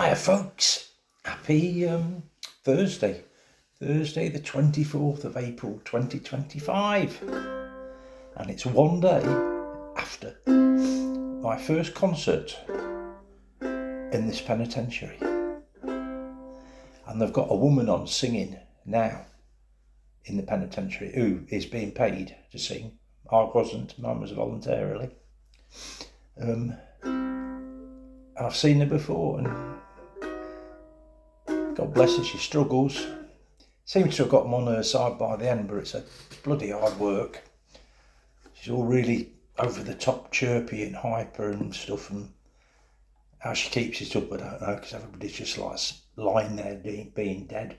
Hiya folks, happy Thursday the 24th of April 2025, and it's one day after my first concert in this penitentiary, and they've got a woman on singing now in the penitentiary who is being paid to sing. I wasn't, mine was voluntarily, and I've seen her before, and God bless her, she struggles. Seems to have got them on her side by the end, but it's a bloody hard work. She's all really over the top chirpy and hyper and stuff, and how she keeps it up I don't know, because everybody's just like lying there being dead.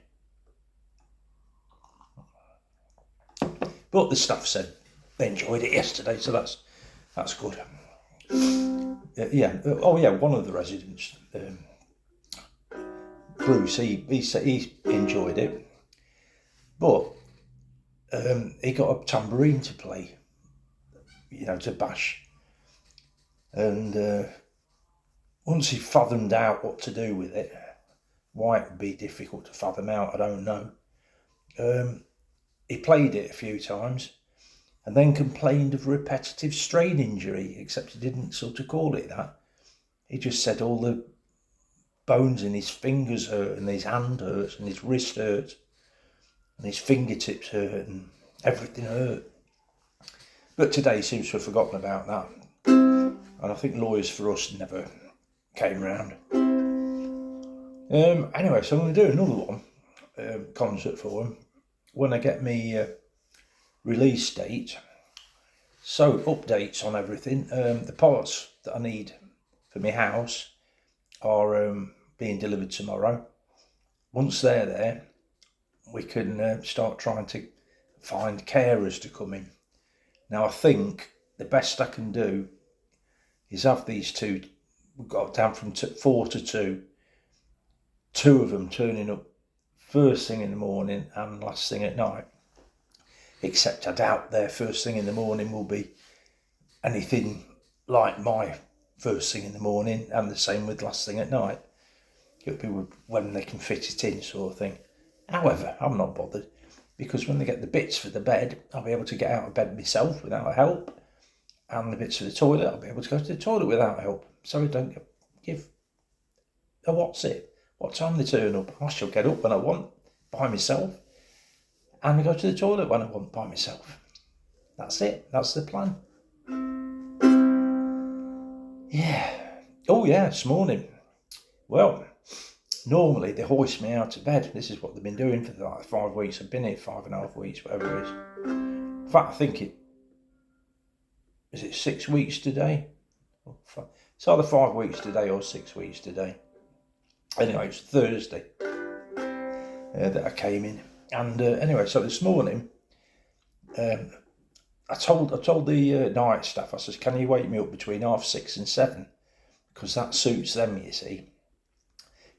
But the staff said they enjoyed it yesterday, so that's good. One of the residents, Bruce, he enjoyed it, but he got a tambourine to play, to bash, and once he fathomed out what to do with it, why it would be difficult to fathom out, I don't know. He played it a few times and then complained of repetitive strain injury, except he didn't sort of call it that. He just said all the bones in his fingers hurt, and his hand hurts, and his wrist hurts, and his fingertips hurt, and everything hurt. But today he seems to have forgotten about that, and I think Lawyers for Us never came round. Anyway, so I'm going to do another one, concert for him, when I get me release date. So updates on everything. The parts that I need for my house are being delivered tomorrow. Once they're there, we can start trying to find carers to come in. Now I think the best I can do is have these two, we've got down from 4 to 2 of them turning up first thing in the morning and last thing at night, except I doubt their first thing in the morning will be anything like my first thing in the morning, and the same with last thing at night. It'll be when they can fit it in, sort of thing. However, I'm not bothered, because when they get the bits for the bed, I'll be able to get out of bed myself without help, and the bits for the toilet, I'll be able to go to the toilet without help. So I don't give a what's it, what time they turn up. I shall get up when I want by myself, and I go to the toilet when I want by myself. That's it. That's the plan. Yeah. Oh yeah, this morning. Well, normally they hoist me out of bed. This is what they've been doing for like 5 weeks. I've been here 5.5 weeks, whatever it is. In fact, I think is it 6 weeks today? It's either 5 weeks today or 6 weeks today. Anyway, it's Thursday that I came in. And anyway, so this morning, I told the night staff, I said, can you wake me up between 6:30 and 7? Because that suits them, you see.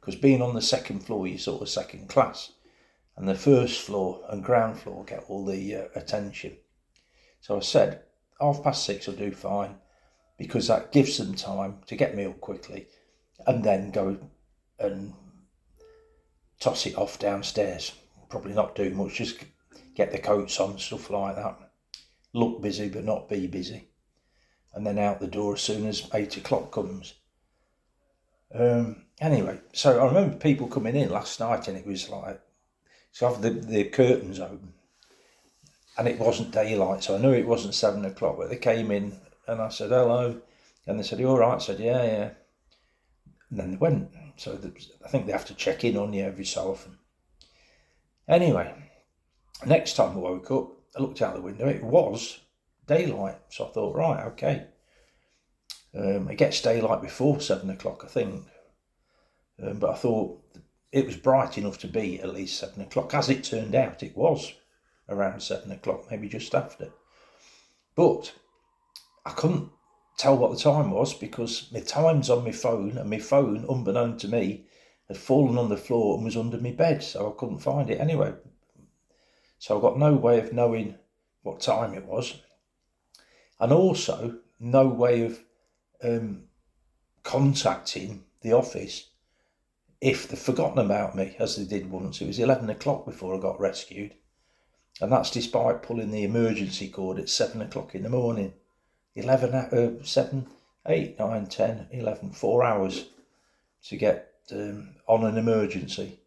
Because being on the second floor, you're sort of second class. And the first floor and ground floor get all the attention. So I said, 6:30 will do fine, because that gives them time to get me up quickly and then go and toss it off downstairs. Probably not do much, just get the coats on, stuff like that. Look busy but not be busy. And then out the door as soon as 8 o'clock comes. Anyway, so I remember people coming in last night, and it was like, so I have the curtains open, and it wasn't daylight, so I knew it wasn't 7 o'clock, but they came in and I said, hello. And they said, you all right? I said, yeah. And then they went. So I think they have to check in on you every so often. Anyway, next time I woke up, I looked out the window, it was daylight. So I thought, right, okay. It gets daylight before 7 o'clock, I think. But I thought it was bright enough to be at least 7 o'clock. As it turned out, it was around 7 o'clock, maybe just after. But I couldn't tell what the time was, because my time's on my phone, and my phone, unbeknown to me, had fallen on the floor and was under my bed, so I couldn't find it anyway. So I got no way of knowing what time it was, and also no way of contacting the office if they've forgotten about me, as they did once. It was 11 o'clock before I got rescued. And that's despite pulling the emergency cord at 7 o'clock in the morning. 7, 8, 9, 10, 11, 4 hours to get on an emergency.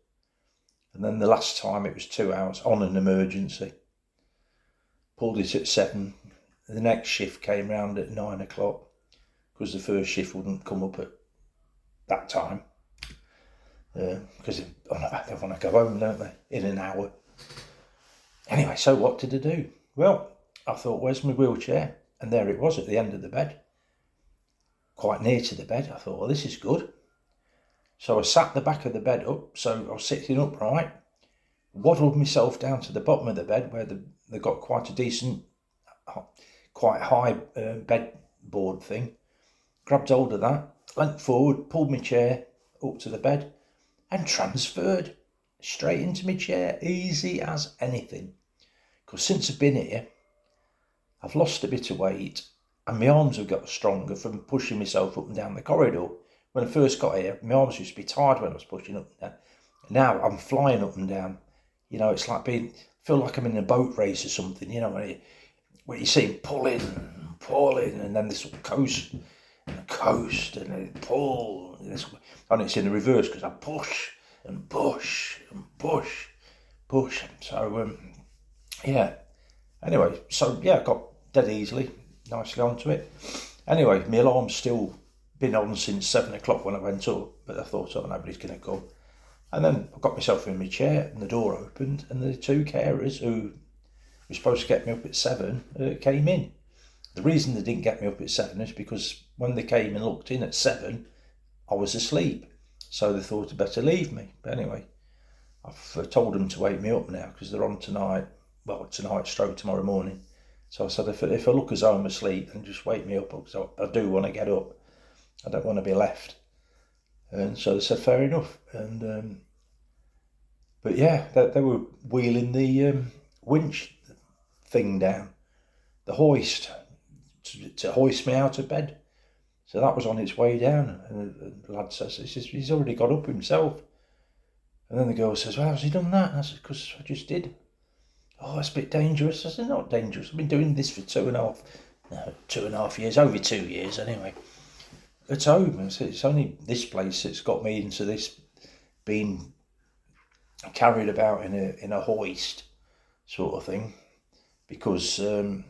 And then the last time it was 2 hours on an emergency. Pulled it at 7. The next shift came round at 9 o'clock because the first shift wouldn't come up at that time. Because they want to go home, don't they, in an hour. Anyway, so what did I do? Well, I thought, where's my wheelchair? And there it was at the end of the bed, quite near to the bed. I thought, well, this is good. So I sat the back of the bed up, so I was sitting upright, waddled myself down to the bottom of the bed where they got quite a decent, quite high bedboard thing, grabbed hold of that, leant forward, pulled my chair up to the bed and transferred straight into my chair, easy as anything. Because since I've been here, I've lost a bit of weight and my arms have got stronger from pushing myself up and down the corridor. When I first got here, my arms used to be tired when I was pushing up and down. Now I'm flying up and down. You know, it's like feel like I'm in a boat race or something, you know, where you see them pulling, and then this will coast, and then pull, and it's in the reverse because I push and push and push. So, yeah. Anyway, so yeah, I got dead easily, nicely onto it. Anyway, my alarm's still been on since 7 o'clock when I went up, but I thought, oh, nobody's going to come. And then I got myself in my chair and the door opened and the two carers who were supposed to get me up at 7 came in. The reason they didn't get me up at 7 is because when they came and looked in at 7, I was asleep. So they thought I'd better leave me. But anyway, I've told them to wake me up now because they're on tonight stroke tomorrow morning. So I said, if I look as though I'm asleep, then just wake me up because I do want to get up. I don't want to be left. And so they said, fair enough. And but yeah, they were wheeling the winch thing down, the hoist, to hoist me out of bed. So that was on its way down. And the lad says, he's already got up himself. And then the girl says, well, how's he done that? And I said, because I just did. Oh, it's a bit dangerous. I said, not dangerous. I've been doing this for 2.5 years, over 2 years anyway. At home, it's only this place that's got me into this being carried about in a hoist sort of thing, because I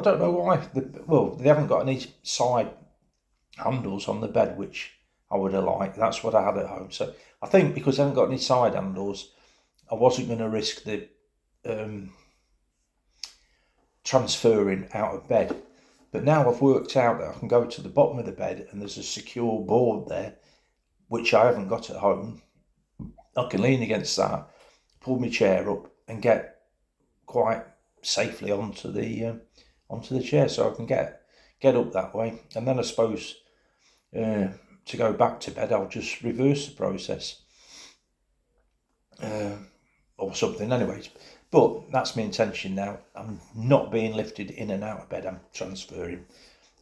don't know why. They haven't got any side handles on the bed, which I would have liked. That's what I had at home. So I think because they haven't got any side handles, I wasn't going to risk the transferring out of bed. But now I've worked out that I can go to the bottom of the bed and there's a secure board there, which I haven't got at home. I can lean against that, pull my chair up and get quite safely onto the chair, so I can get up that way. And then I suppose to go back to bed, I'll just reverse the process or something. Anyways, but that's my intention now. I'm not being lifted in and out of bed. I'm transferring.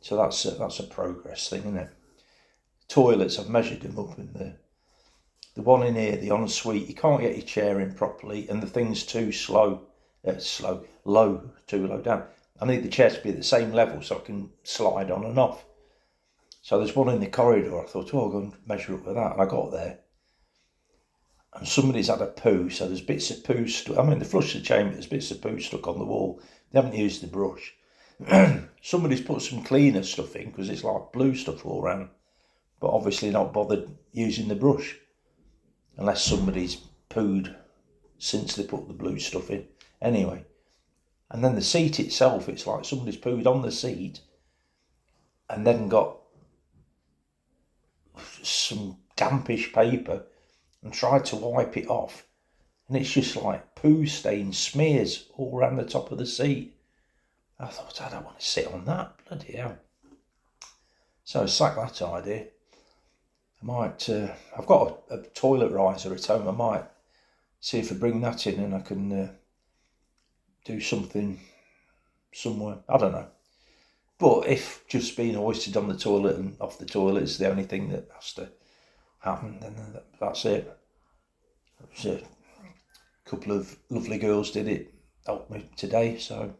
So that's a progress thing, isn't it? Toilets, I've measured them up, and the one in here, the ensuite, you can't get your chair in properly, and the thing's too low, too low down. I need the chair to be at the same level so I can slide on and off. So there's one in the corridor. I thought, I'll go and measure up with that. And I got there, and somebody's had a poo, so there's bits of poo stuck. I mean, they flushed the chamber, there's bits of poo stuck on the wall. They haven't used the brush. Somebody's put some cleaner stuff in because it's like blue stuff all around, but obviously not bothered using the brush, unless somebody's pooed since they put the blue stuff in. Anyway, and then the seat itself, it's like somebody's pooed on the seat and then got some dampish paper and tried to wipe it off, and it's just like poo stain smears all around the top of the seat. I thought, I don't want to sit on that, bloody hell. So I sacked that idea. I might, I've got a toilet riser at home. I might see if I bring that in and I can do something somewhere. I don't know. But if just being hoisted on the toilet and off the toilet is the only thing that has to happened, and that's it. A couple of lovely girls did it, helped me today, so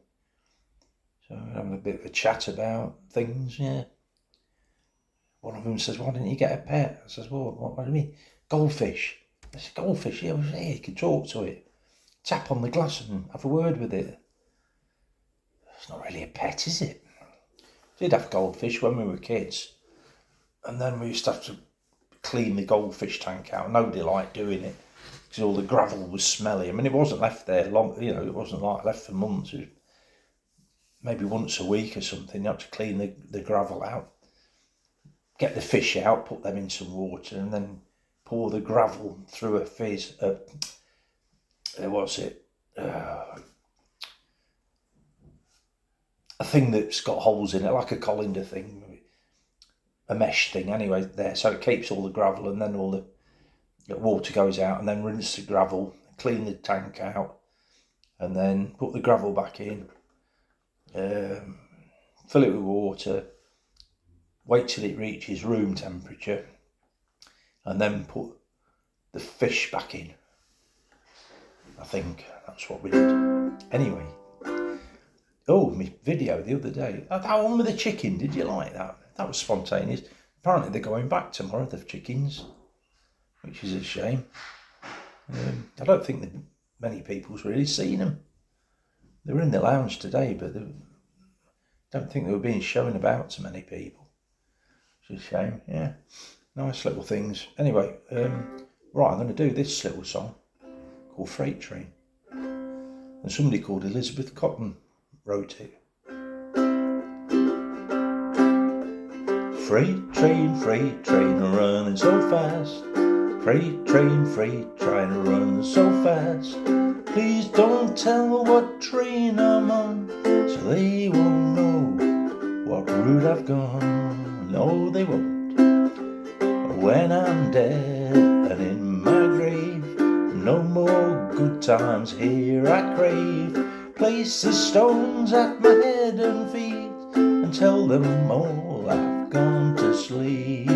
having a bit of a chat about things, yeah. One of them says, why didn't you get a pet? I says, well, what do you mean? Goldfish. I said, goldfish, yeah, you can talk to it. Tap on the glass and have a word with it. It's not really a pet, is it? We did have goldfish when we were kids, and then we used to have to clean the goldfish tank out. Nobody liked doing it because all the gravel was smelly. I mean, it wasn't left there long, you know, it wasn't like left for months. It was maybe once a week or something. You had to clean the gravel out, get the fish out, put them in some water, and then pour the gravel through a fizz. What's it? A thing that's got holes in it, like a colander thing, a mesh thing anyway, there, so it keeps all the gravel, and then all the water goes out, and then rinse the gravel, clean the tank out, and then put the gravel back in, fill it with water, wait till it reaches room temperature, and then put the fish back in. I think that's what we did. Anyway, oh, my video the other day, that one with the chicken, did you like that? That was spontaneous. Apparently they're going back tomorrow, the chickens, which is a shame. I don't think that many people's really seen them. They were in the lounge today, but I don't think they were being shown about to many people. It's a shame, yeah. Nice little things. Anyway, right, I'm going to do this little song called Freight Train. And somebody called Elizabeth Cotton wrote it. Freight train, running so fast. Freight train, running so fast. Please don't tell what train I'm on, so they won't know what route I've gone. No, they won't. When I'm dead and in my grave, no more good times here I crave. Place the stones at my head and feet and tell them all I've gone to sleep.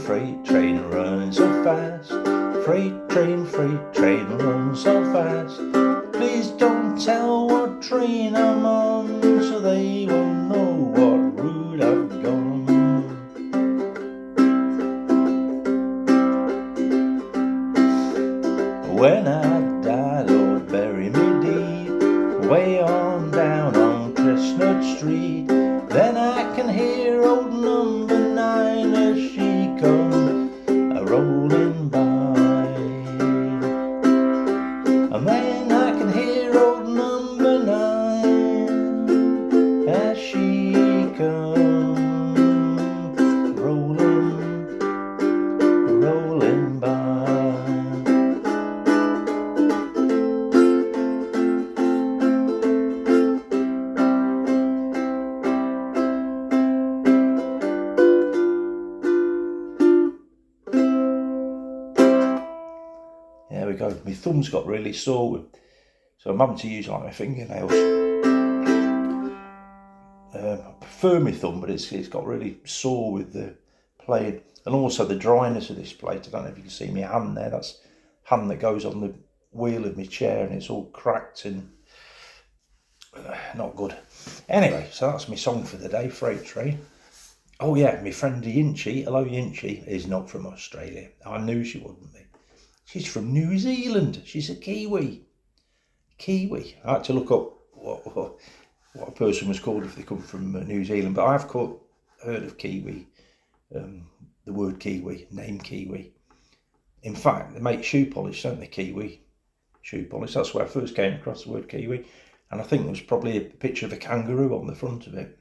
Freight train, running so fast. Freight train, running so fast. Please don't tell what train I'm on, so they won't know what route I've gone. When I die, Lord, bury me deep, way on down on Chestnut Street. Then I can hear old number 9 as she comes a-rolling by. And then I can hear old number 9 as she comes rolling by. There we go. My thumb's got really sore, so I'm having to use like my fingernails. I prefer my thumb, but it's got really sore with the playing, and also the dryness of this plate. I don't know if you can see my hand there. That's hand that goes on the wheel of my chair, and it's all cracked and not good. Anyway, so that's my song for the day, Freight Train. Oh yeah, my friend Yinchy, hello Yinchy, is not from Australia. I knew she wouldn't be. She's from New Zealand. She's a Kiwi. Kiwi. I had to look up what a person was called if they come from New Zealand, but I've heard of Kiwi, the word Kiwi, name Kiwi. In fact, they make shoe polish, don't they, Kiwi shoe polish. That's where I first came across the word Kiwi, and I think there was probably a picture of a kangaroo on the front of it.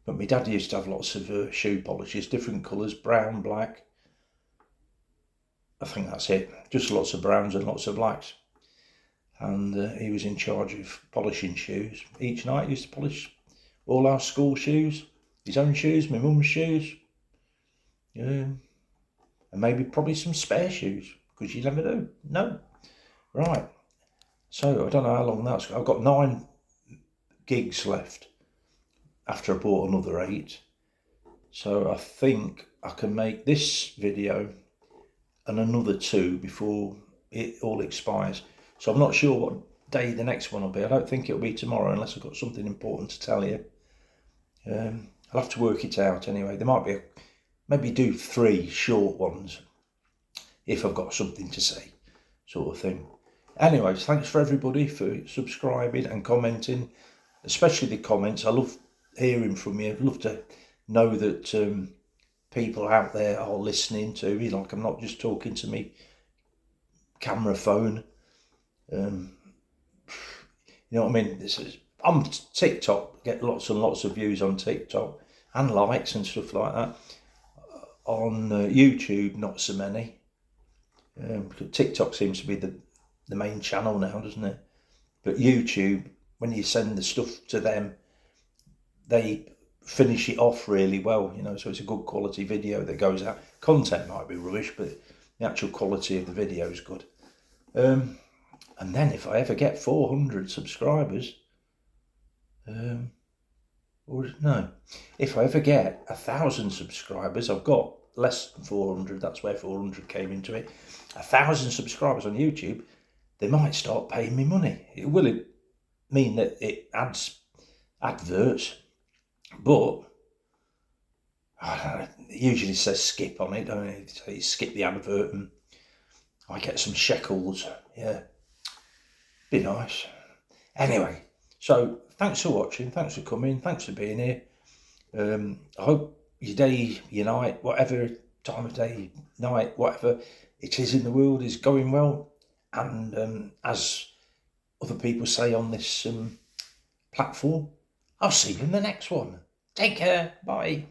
But my dad used to have lots of shoe polishes, different colours, brown, black. I think that's it, just lots of browns and lots of blacks. And he was in charge of polishing shoes. Each night he used to polish all our school shoes, his own shoes, my mum's shoes. Yeah. and maybe probably some spare shoes, because you never do. No. Right. So I don't know how long that's. I've got 9 gigs left after I bought another 8. So I think I can make this video and another 2 before it all expires. So I'm not sure what day the next one will be. I don't think it'll be tomorrow unless I've got something important to tell you. I'll have to work it out anyway. There might be maybe do 3 short ones if I've got something to say, sort of thing. Anyways, thanks for everybody for subscribing and commenting, especially the comments. I love hearing from you. I'd love to know that people out there are listening to me, like I'm not just talking to me camera phone. You know what I mean? I'm TikTok, get lots and lots of views on TikTok and likes and stuff like that. On YouTube, not so many. Because TikTok seems to be the main channel now, doesn't it? But YouTube, when you send the stuff to them, they finish it off really well, you know, so it's a good quality video that goes out. Content might be rubbish, but the actual quality of the video is good. And then if I ever get 400 subscribers, if I ever get 1,000 subscribers, I've got less than 400, that's where 400 came into it. 1,000 subscribers on YouTube, they might start paying me money. It will mean that it adds adverts, but I don't know, it usually says skip on it, don't it? So you skip the advert and I get some shekels. Yeah, be nice. Anyway, so thanks for watching, thanks for coming, thanks for being here. I hope your day, your night, whatever time of day, night, whatever it is in the world is going well. And as other people say on this platform, I'll see you in the next one. Take care. Bye.